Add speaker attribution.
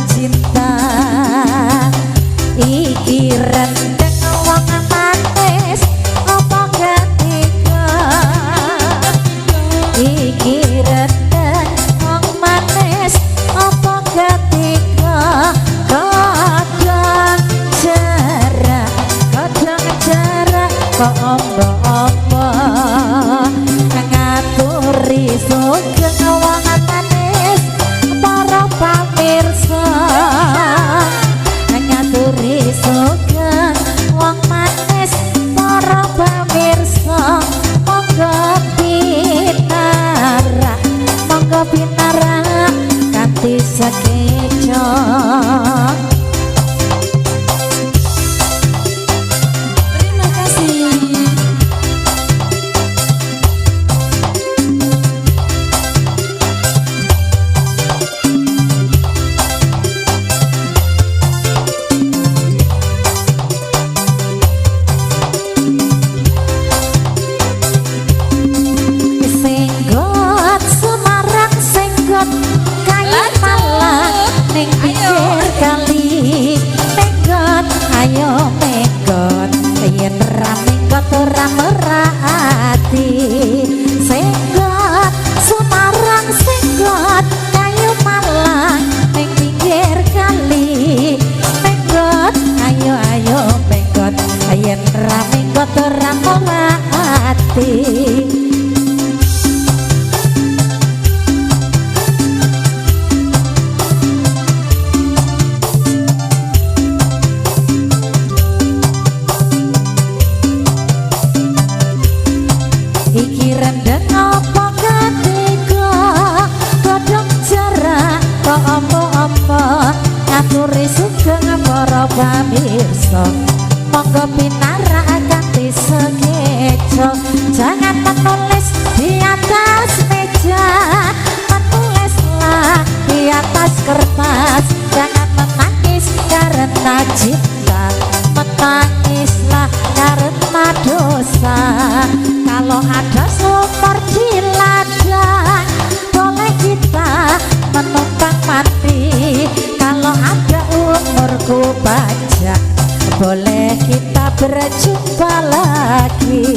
Speaker 1: cinta iki rendeng wong manis apa ketika iki rendeng wong manis apa ketika kadang jarak kok ombo-ombo ngaturi sugeng wong manis para pamirsa ngaturi sugeng wong manis para pamirsa monggo pinara kanthi sekeco. Terima kasih. Senggot Semarang senggot kayu malang ning pinggir kali menggot ayo menggot yen ra menggot ora merati senggot Semarang senggot kayu malang ning pinggir kali menggot ayo menggot yen ra menggot ora merati. Iki rendeng apa ketika kadang jarak kok apa-apa ngaturi sugeng para pamirsa monggo pinara kanthi sekeco jangan menulis di atas meja menulislah di atas kertas jangan menangis karena cinta menangislah karena dosa. Kalau ada sumur di ladang boleh kita menumpang mandi. Kalau ada umurku panjang boleh kita berjumpa lagi.